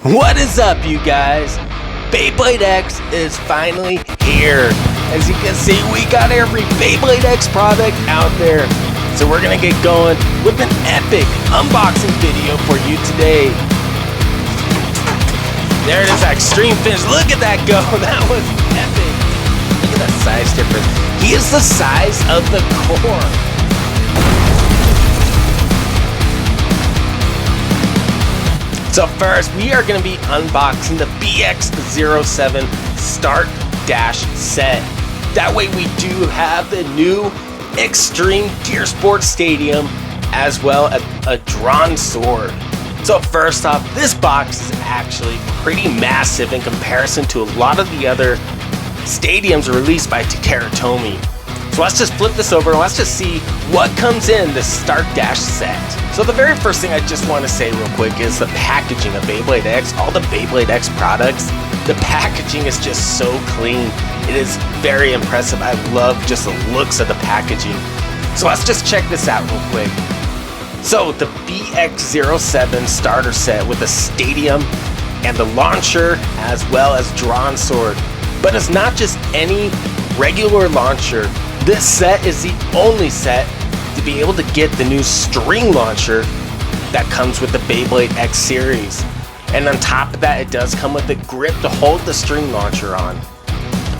What is up, you guys? Beyblade X is finally here. As you can see, we got every Beyblade X product out there. So we're gonna get going with an epic unboxing video for you today. There it is, Xtreme finish. Look at that go, that was epic. Look at that size difference. He is the size of the core. So first, we are going to be unboxing the BX-07 Start Dash set. That way we do have the new Xtreme Sports Stadium as well as a Dran Sword. So first off, this box is actually pretty massive in comparison to a lot of the other stadiums released by Takara Tomy. So let's just flip this over and let's just see what comes in the Start Dash set. So the very first thing I just want to say real quick is the packaging of Beyblade X. All the Beyblade X products, the packaging is just so clean. It is very impressive. I love just the looks of the packaging. So let's just check this out real quick. So the BX-07 starter set with the stadium and the launcher as well as Dran Sword. But it's not just any regular launcher. This set is the only set to be able to get the new string launcher that comes with the Beyblade X series. And on top of that, it does come with a grip to hold the string launcher on.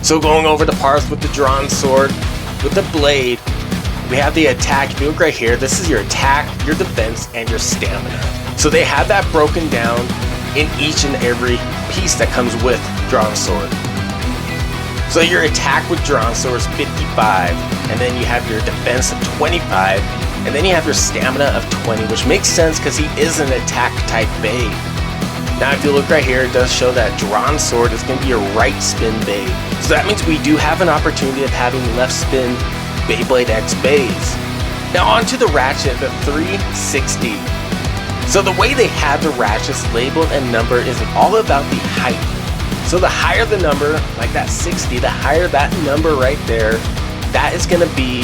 So going over the parts with the Dran Sword, with the blade, we have the attack. If you look right here, this is your attack, your defense, and your stamina. So they have that broken down in each and every piece that comes with Dran Sword. So your attack with Dran Sword is 55, and then you have your defense of 25, and then you have your stamina of 20, which makes sense because he is an attack type Bey. Now if you look right here, it does show that Dran Sword is going to be your right spin Bey. So that means we do have an opportunity of having left spin Beyblade X Beys. Now onto the ratchet, the 360. So the way they have the ratchets labeled and numbered is all about the height. So the higher the number, like that 60, the higher that number right there, that is going to be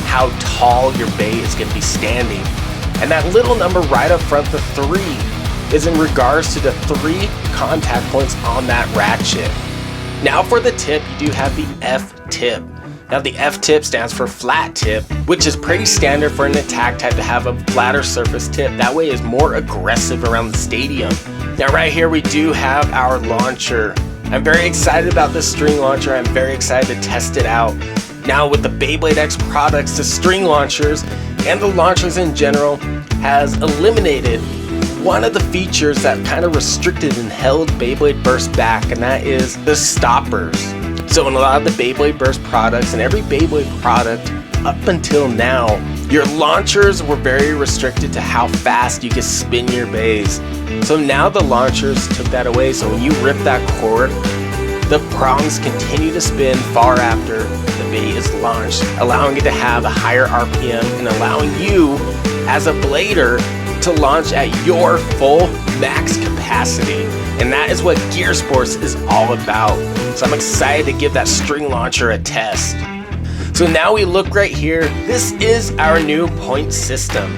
how tall your Bey is going to be standing. And that little number right up front, the 3, is in regards to the 3 contact points on that ratchet. Now for the tip, you do have the F tip. Now the F tip stands for flat tip, which is pretty standard for an attack type to have a flatter surface tip. That way it's more aggressive around the stadium. Now right here we do have our launcher. I'm very excited about this string launcher. I'm very excited to test it out. Now with the Beyblade X products, the string launchers and the launchers in general has eliminated one of the features that kind of restricted and held Beyblade Burst back, and that is the stoppers. So in a lot of the Beyblade Burst products and every Beyblade product up until now, your launchers were very restricted to how fast you could spin your Beys. So now the launchers took that away, so when you rip that cord, the prongs continue to spin far after the Bey is launched, allowing it to have a higher RPM and allowing you as a blader to launch at your full max capacity. And that is what Gear Sports is all about. So I'm excited to give that string launcher a test. So now we look right here, this is our new point system.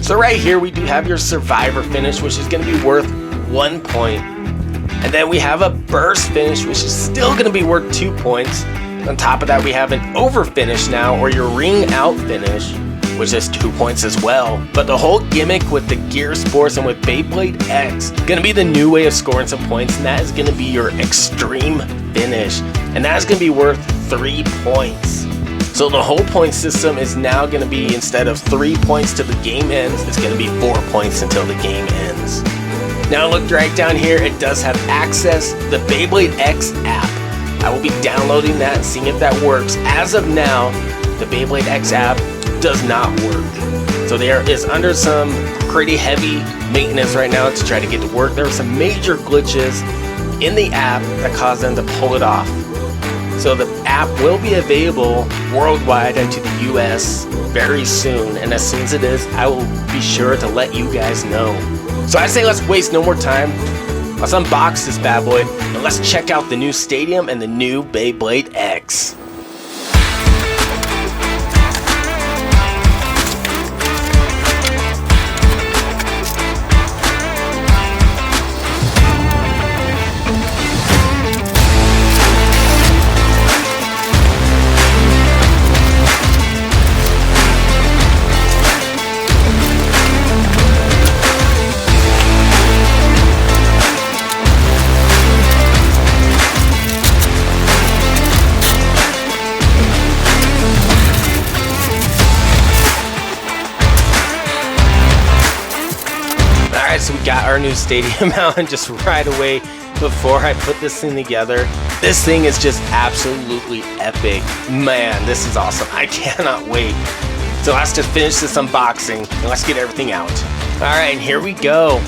So right here we do have your survivor finish, which is going to be worth 1 point. And then we have a burst finish, which is still going to be worth 2 points. On top of that we have an over finish now, or your ring out finish, which is 2 points as well. But the whole gimmick with the Gear Sports and with Beyblade X, going to be the new way of scoring some points, and that is going to be your extreme finish. And that is going to be worth 3 points. So the whole point system is now going to be, instead of 3 points till the game ends, it's going to be 4 points until the game ends. Now look right down here, it does have access to the Beyblade X app. I will be downloading that and seeing if that works. As of now, the Beyblade X app does not work. So there is under some pretty heavy maintenance right now to try to get to work. There were some major glitches in the app that caused them to pull it off. So the app will be available worldwide and to the US very soon, and as soon as it is, I will be sure to let you guys know. So I say let's waste no more time. Let's unbox this bad boy and let's check out the new stadium and the new Beyblade X. got our new stadium out, and just right away before I put this thing together, this thing is just absolutely epic. Man, this is awesome. I cannot wait. So let's just finish this unboxing and let's get everything out. Alright, and here we go.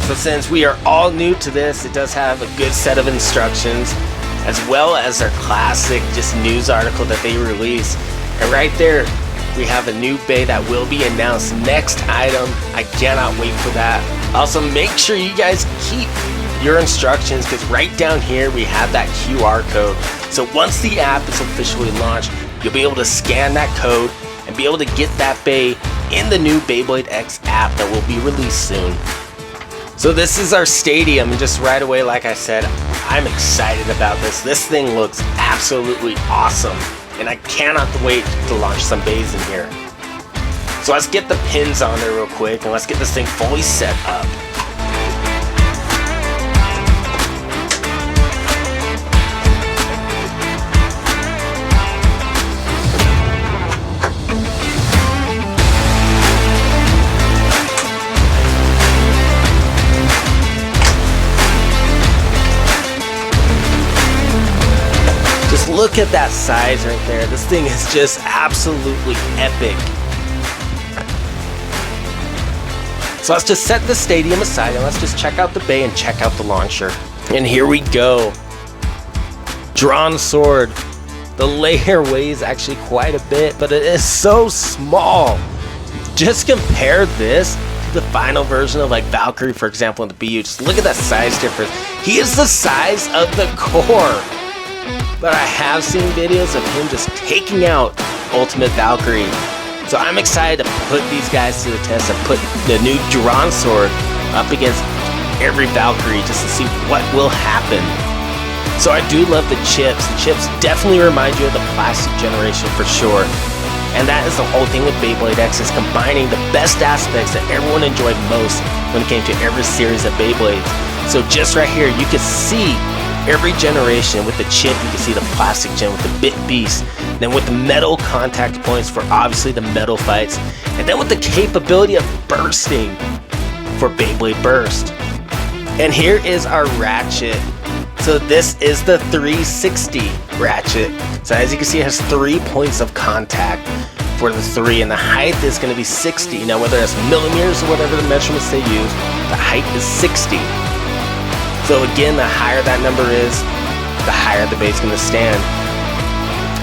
So since we are all new to this, it does have a good set of instructions, as well as their classic just news article that they release. And right there, we have a new bay that will be announced. Next item, I cannot wait for that. Also, make sure you guys keep your instructions, because right down here we have that QR code. So once the app is officially launched, you'll be able to scan that code and be able to get that bay in the new Beyblade X app that will be released soon. So this is our stadium, and just right away, like I said, I'm excited about this. This thing looks absolutely awesome, and I cannot wait to launch some bays in here. So let's get the pins on there real quick, and let's get this thing fully set up. Look at that size right there. This thing is just absolutely epic. So let's just set the stadium aside and let's just check out the bay and check out the launcher. And here we go. Dran Sword. The layer weighs actually quite a bit, but it is so small. Just compare this to the final version of like Valkyrie, for example, in the BU. Just look at that size difference. He is the size of the core. But I have seen videos of him just taking out Ultimate Valkyrie. So I'm excited to put these guys to the test and put the new Dran Sword up against every Valkyrie just to see what will happen. So I do love the chips. The chips definitely remind you of the plastic generation for sure. And that is the whole thing with Beyblade X, is combining the best aspects that everyone enjoyed most when it came to every series of Beyblades. So just right here, you can see every generation with the chip. You can see the plastic gen with the Bit Beast, then with the metal contact points for obviously the metal fights, and then with the capability of bursting for Beyblade Burst. And here is our ratchet. So this is the 360 ratchet. So as you can see, it has 3 points of contact for the 3, and the height is going to be 60. Now whether it's millimeters or whatever the measurements they use, the height is 60. So again, the higher that number is, the higher the bay is going to stand.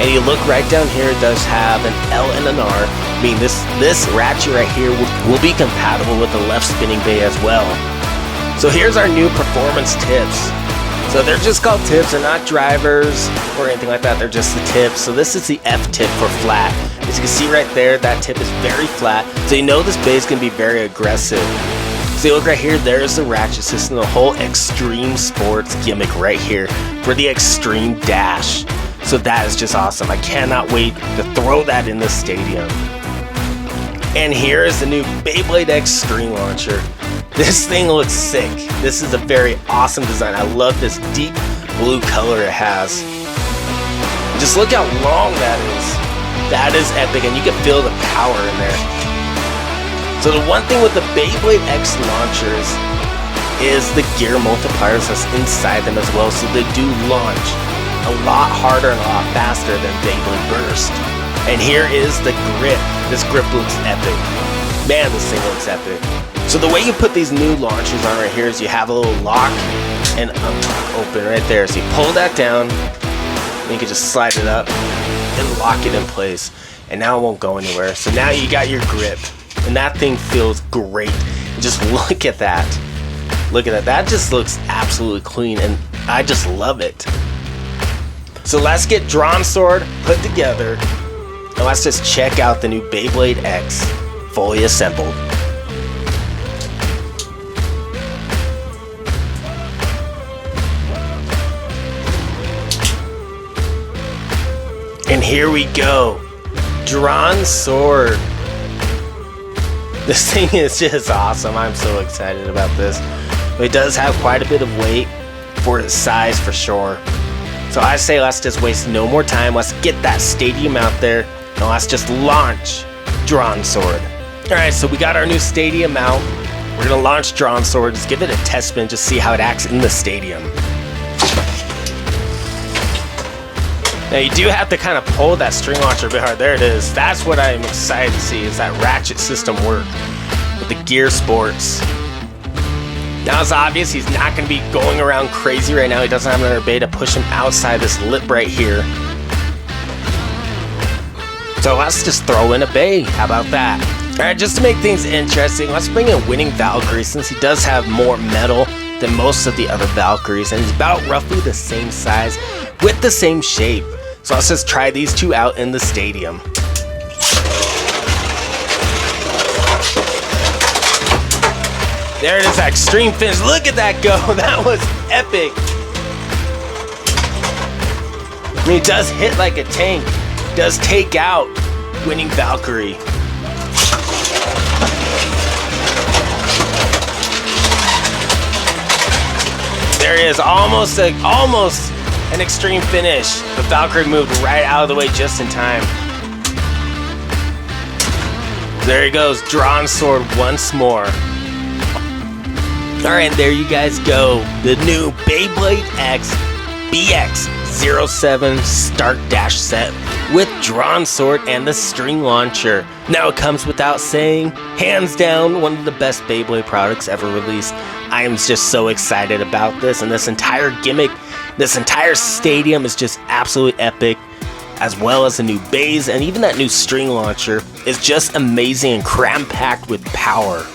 And you look right down here, it does have an L and an R, meaning this ratchet right here will be compatible with the left spinning bay as well. So here's our new performance tips. So they're just called tips, they're not drivers or anything like that, they're just the tips. So this is the F tip for flat. As you can see right there, that tip is very flat, so you know this bay is going to be very aggressive. So you look right here, there's the ratchet system, the whole Xtreme sports gimmick right here for the Xtreme dash. So that is just awesome. I cannot wait to throw that in the stadium. And here is the new Beyblade Xtreme launcher. This thing looks sick. This is a very awesome design. I love this deep blue color it has. Just look how long that is. That is epic, and you can feel the power in there. So the one thing with the Beyblade X launchers is the gear multipliers that's inside them as well, so they do launch a lot harder and a lot faster than Beyblade Burst. And here is the grip. This grip looks epic. Man, this thing looks epic. So the way you put these new launchers on right here is you have a little lock and open right there. So you pull that down, and you can just slide it up and lock it in place. And now it won't go anywhere. So now you got your grip. And that thing feels great. Just look at that. Look at that. That just looks absolutely clean, and I just love it. So let's get Dran Sword put together, and let's just check out the new Beyblade X fully assembled. And here we go. Dran Sword. This thing is just awesome. I'm so excited about this. It does have quite a bit of weight for its size for sure. So I say let's just waste no more time. Let's get that stadium out there, and let's just launch Dran Sword. Alright, so we got our new stadium out. We're gonna launch Dran Sword, just give it a test spin, just see how it acts in the stadium. Now you do have to kind of pull that string launcher a bit hard. There it is. That's what I'm excited to see, is that ratchet system work with the gear sports. Now it's obvious he's not going to be going around crazy right now. He doesn't have another bay to push him outside this lip right here. So let's just throw in a bay. How about that? Alright, just to make things interesting, let's bring in Winning Valkyrie, since he does have more metal than most of the other Valkyries, and he's about roughly the same size with the same shape. So let's just try these two out in the stadium. There it is, Xtreme finish. Look at that go. That was epic. I mean, he does hit like a tank. Does take out Winning Valkyrie. There he is, almost an Xtreme finish. The Valkyrie moved right out of the way just in time. There he goes, Dran Sword once more. Alright, there you guys go. The new Beyblade X BX-07 Start Dash set with Dran Sword and the string launcher. Now it comes without saying, hands down, one of the best Beyblade products ever released. I am just so excited about this, and this entire gimmick, this entire stadium is just absolutely epic, as well as the new bays, and even that new string launcher is just amazing and cram-packed with power.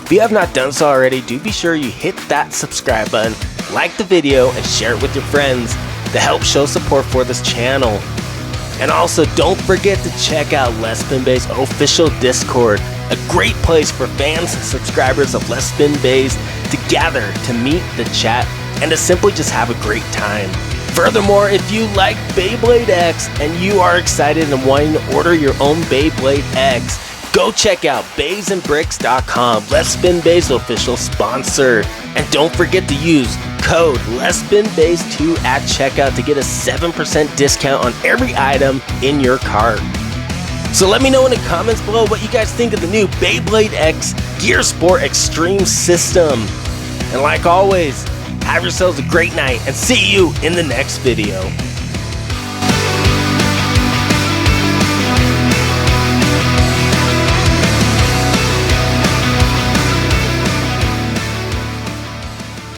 If you have not done so already, do be sure you hit that subscribe button, like the video, and share it with your friends to help show support for this channel. And also, don't forget to check out Let's Spin Bay's official Discord, a great place for fans and subscribers of Let's Spin Bays to gather, to meet, to chat, and to simply just have a great time. Furthermore, if you like Beyblade X and you are excited and wanting to order your own Beyblade X, go check out baysandbricks.com, Let's Spin Bay's official sponsor. And don't forget to use code Let'sSpinBays2 at checkout to get a 7% discount on every item in your cart. So let me know in the comments below what you guys think of the new Beyblade X Gear Sport Xtreme system. And like always, have yourselves a great night and see you in the next video.